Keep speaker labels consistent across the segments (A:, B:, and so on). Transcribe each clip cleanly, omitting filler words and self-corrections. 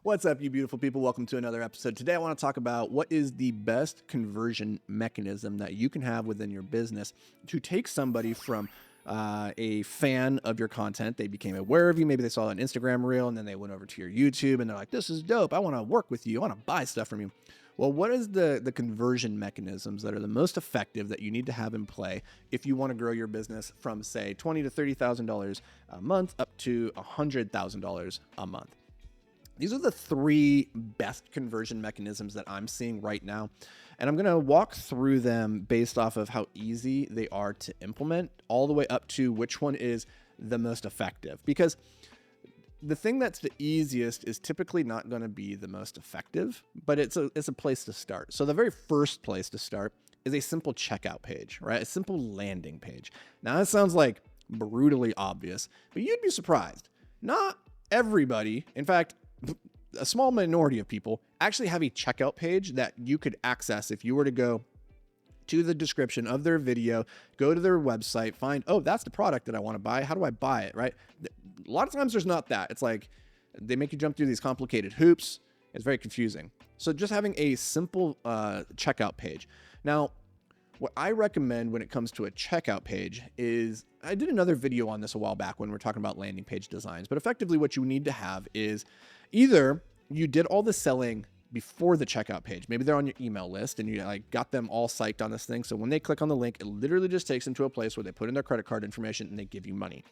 A: What's up, you beautiful people? Welcome to another episode. Today, I want to talk about what is the best conversion mechanism that you can have within your business to take somebody from a fan of your content. They became aware of you. Maybe they saw an Instagram reel and then they went over to your YouTube and they're like, this is dope. I want to work with you. I want to buy stuff from you. Well, what is the conversion mechanisms that are the most effective that you need to have in play if you want to grow your business from, say, $20,000 to $30,000 a month up to $100,000 a month? These are the three best conversion mechanisms that I'm seeing right now. And I'm going to walk through them based off of how easy they are to implement, all the way up to which one is the most effective. Because the thing that's the easiest is typically not going to be the most effective, but it's a place to start. So the very first place to start is a simple checkout page, right? A simple landing page. Now, that sounds like brutally obvious, but you'd be surprised. Not everybody, in fact, a small minority of people actually have a checkout page that you could access if you were to go to the description of their video, go to their website, find, oh, that's the product that I want to buy. How do I buy it, right? A lot of times there's not that. It's like they make you jump through these complicated hoops. It's very confusing. So just having a simple checkout page. Now, what I recommend when it comes to a checkout page is, I did another video on this a while back when we were talking about landing page designs, but effectively what you need to have is either you did all the selling before the checkout page. Maybe they're on your email list and you like got them all psyched on this thing. So when they click on the link, it literally just takes them to a place where they put in their credit card information and they give you money.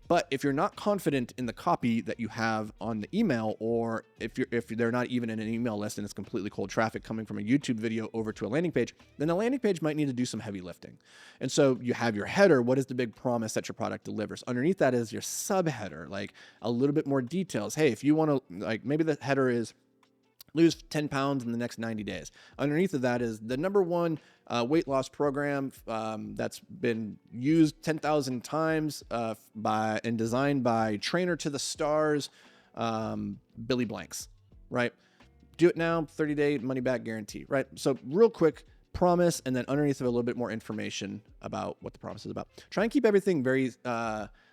A: But if you're not confident in the copy that you have on the email, or if they're not even in an email list and it's completely cold traffic coming from a YouTube video over to a landing page, then the landing page might need to do some heavy lifting. And so you have your header. What is the big promise that your product delivers? Underneath that is your subheader, like a little bit more details. Hey, if you want to, like, maybe the header is lose 10 pounds in the next 90 days. Underneath of that is the number one weight loss program that's been used 10,000 times and designed by trainer to the stars, Billy Blanks, right? Do it now, 30-day money back guarantee, right? So real quick, promise, and then underneath of it, a little bit more information about what the promise is about. Try and keep everything very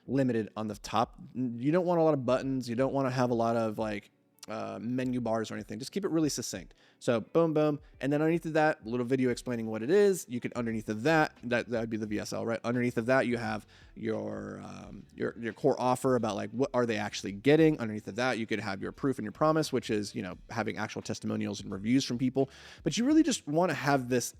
A: limited on the top. You don't want a lot of buttons. You don't want to have a lot of like menu bars or anything. Just keep it really succinct. So boom, boom. And then underneath of that, a little video explaining what it is. You can, underneath of that would be the VSL, right? Underneath of that, you have your core offer about like, what are they actually getting? Underneath of that, you could have your proof and your promise, which is, you know, having actual testimonials and reviews from people. But you really just want to have this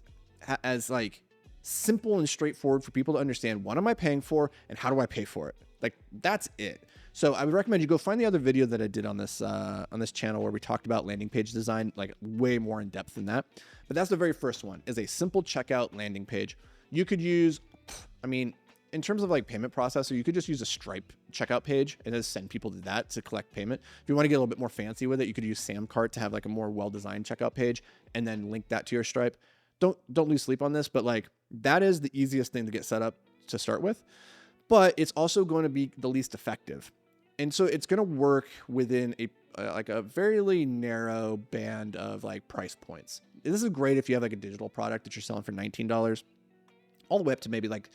A: as like simple and straightforward for people to understand, what am I paying for and how do I pay for it? Like, that's it. So I would recommend you go find the other video that I did on this channel where we talked about landing page design, like way more in depth than that. But that's the very first one, is a simple checkout landing page. You could use, I mean, in terms of like payment processor, you could just use a Stripe checkout page and just send people to that to collect payment. If you want to get a little bit more fancy with it, you could use Samcart to have like a more well-designed checkout page and then link that to your Stripe. Don't lose sleep on this, but like that is the easiest thing to get set up to start with. But it's also going to be the least effective. And so it's going to work within a fairly narrow band of like price points. This is great if you have like a digital product that you're selling for $19, all the way up to maybe like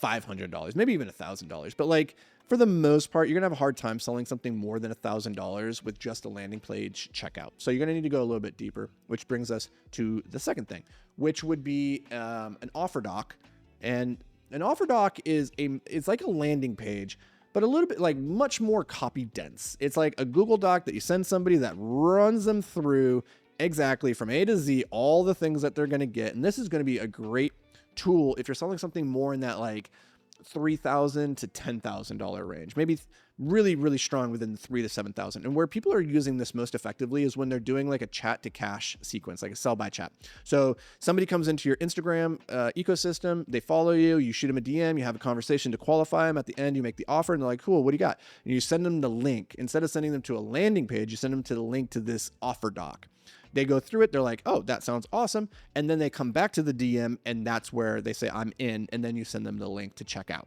A: $500, maybe even $1,000. But like for the most part, you're going to have a hard time selling something more than $1,000 with just a landing page checkout. So you're going to need to go a little bit deeper, which brings us to the second thing, which would be an offer doc. And an offer doc it's like a landing page, but a little bit like much more copy dense. It's like a Google Doc that you send somebody that runs them through exactly from A to Z, all the things that they're going to get. And this is going to be a great tool if you're selling something more in that like $3,000 to $10,000 range, maybe really, really strong within the $3,000 to $7,000. And where people are using this most effectively is when they're doing like a chat to cash sequence, like a sell by chat. So somebody comes into your Instagram ecosystem, they follow you, you shoot them a DM, you have a conversation to qualify them. At the end, you make the offer and they're like, cool, what do you got? And you send them the link. Instead of sending them to a landing page, you send them to the link to this offer doc. They go through it. They're like, oh, that sounds awesome. And then they come back to the DM and that's where they say, I'm in. And then you send them the link to check out.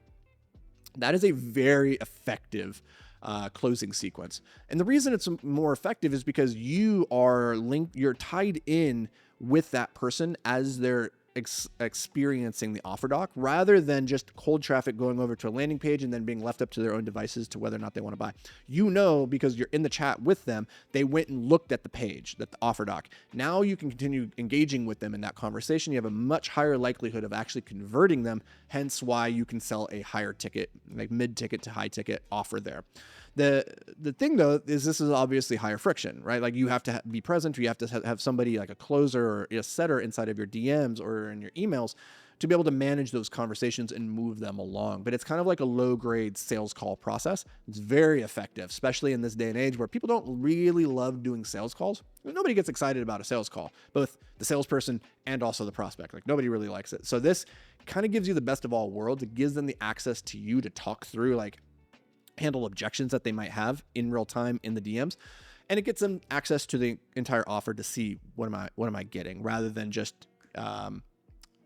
A: That is a very effective closing sequence. And the reason it's more effective is because you're tied in with that person as they're experiencing the offer doc rather than just cold traffic going over to a landing page and then being left up to their own devices to whether or not they want to buy. Because you're in the chat with them, they went and looked at the page, that the offer doc. Now you can continue engaging with them in that conversation. You have a much higher likelihood of actually converting them, hence why you can sell a higher ticket, like mid-ticket to high-ticket offer there. The thing though is this is obviously higher friction, right? Like you have to be present, or you have to have somebody like a closer or a setter inside of your DMs or in your emails to be able to manage those conversations and move them along. But it's kind of like a low-grade sales call process. It's very effective, especially in this day and age where people don't really love doing sales calls. Nobody gets excited about a sales call, both the salesperson and also the prospect. Like nobody really likes it. So this kind of gives you the best of all worlds. It gives them the access to you to talk through, like, handle objections that they might have in real time in the DMs. And it gets them access to the entire offer to see what am I getting, rather than just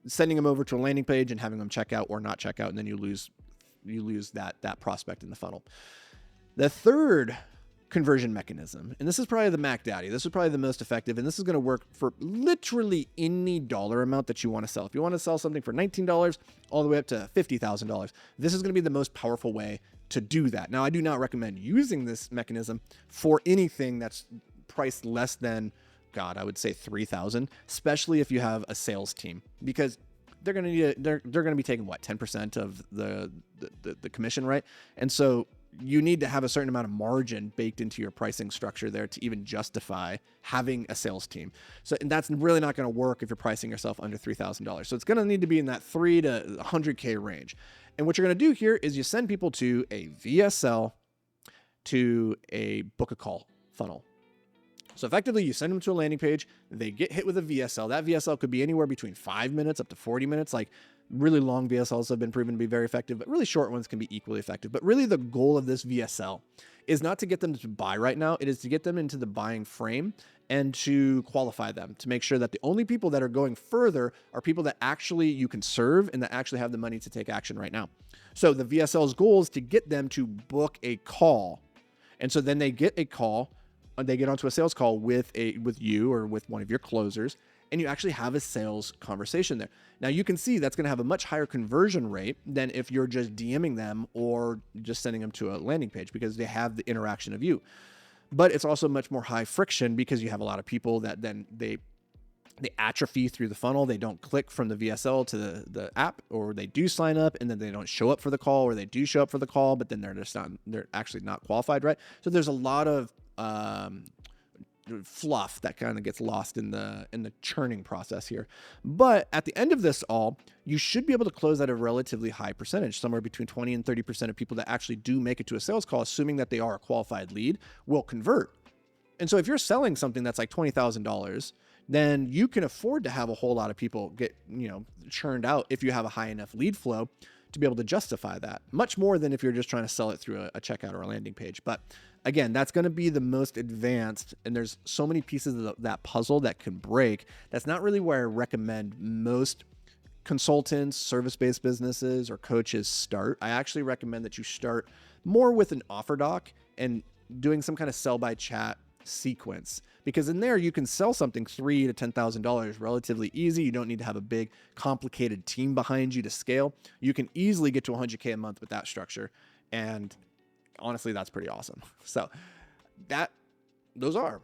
A: sending them over to a landing page and having them check out or not check out. And then you lose that prospect in the funnel. The third conversion mechanism, and this is probably the Mac Daddy. This is probably the most effective, and this is going to work for literally any dollar amount that you want to sell. If you want to sell something for $19 all the way up to $50,000, this is going to be the most powerful way to do that. Now, I do not recommend using this mechanism for anything that's priced less than, I would say $3,000, especially if you have a sales team, because they're going to need they're going to be taking 10% of the commission, right? And so you need to have a certain amount of margin baked into your pricing structure there to even justify having a sales team. So, and that's really not going to work if you're pricing yourself under $3,000. So it's going to need to be in that $3 to $100K range. And what you're going to do here is you send people to a VSL, to a book a call funnel. So effectively, you send them to a landing page, they get hit with a VSL. That VSL could be anywhere between 5 minutes up to 40 minutes. Like really long VSLs have been proven to be very effective, but really short ones can be equally effective. But really the goal of this VSL is not to get them to buy right now. It is to get them into the buying frame and to qualify them, to make sure that the only people that are going further are people that actually you can serve and that actually have the money to take action right now. So the VSL's goal is to get them to book a call. And so then they get a call, they get onto a sales call with you or with one of your closers, and you actually have a sales conversation there. Now you can see that's going to have a much higher conversion rate than if you're just DMing them or just sending them to a landing page, because they have the interaction of you. But it's also much more high friction because you have a lot of people that then they atrophy through the funnel. They don't click from the VSL to the app, or they do sign up and then they don't show up for the call, or they do show up for the call, but then they're actually not qualified, right? So there's a lot of fluff that kind of gets lost in the churning process here. But at the end of this all, you should be able to close at a relatively high percentage, somewhere between 20 and 30% of people that actually do make it to a sales call, assuming that they are a qualified lead, will convert. And so if you're selling something that's like $20,000, then you can afford to have a whole lot of people get, churned out if you have a high enough lead flow to be able to justify that, much more than if you're just trying to sell it through a checkout or a landing page. But again, that's going to be the most advanced, and there's so many pieces of that puzzle that can break. That's not really where I recommend most consultants, service-based businesses, or coaches start. I actually recommend that you start more with an offer doc and doing some kind of sell by chat sequence, because in there you can sell something $3,000 to $10,000 relatively easy. You don't need to have a big complicated team behind you to scale. You can easily get to 100K a month with that structure, and honestly, that's pretty awesome. So those are,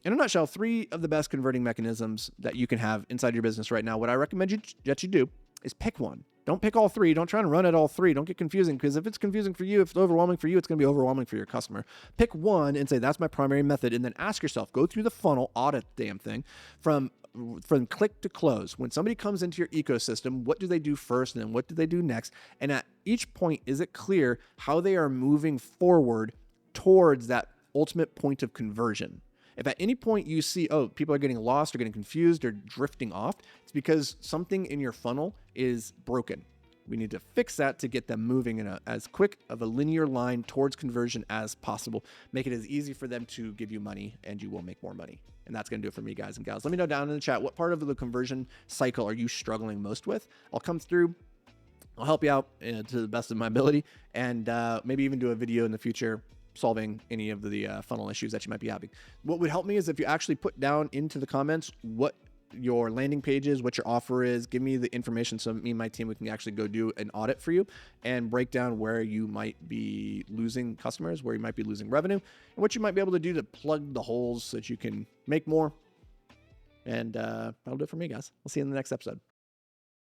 A: in a nutshell, 3 of the best converting mechanisms that you can have inside your business right now. What I recommend that you do is pick one. Don't pick all 3. Don't try to run at all 3. Don't get confusing, because if it's confusing for you, if it's overwhelming for you, it's going to be overwhelming for your customer. Pick one and say, that's my primary method. And then ask yourself, go through the funnel, audit the damn thing from click to close. When somebody comes into your ecosystem, what do they do first? And then what do they do next? And at each point, is it clear how they are moving forward towards that ultimate point of conversion? If at any point you see, people are getting lost or getting confused or drifting off, it's because something in your funnel is broken. We need to fix that to get them moving in as quick of a linear line towards conversion as possible. Make it as easy for them to give you money, and you will make more money. And that's going to do it for me, guys and gals. Let me know down in the chat, what part of the conversion cycle are you struggling most with? I'll come through. I'll help you out to the best of my ability, and maybe even do a video in the future solving any of the funnel issues that you might be having. What would help me is if you actually put down into the comments what your landing pages, what your offer is. Give me the information so me and my team, we can actually go do an audit for you and break down where you might be losing customers, where you might be losing revenue, and what you might be able to do to plug the holes so that you can make more. And that'll do it for me, guys. I'll see you in the next episode.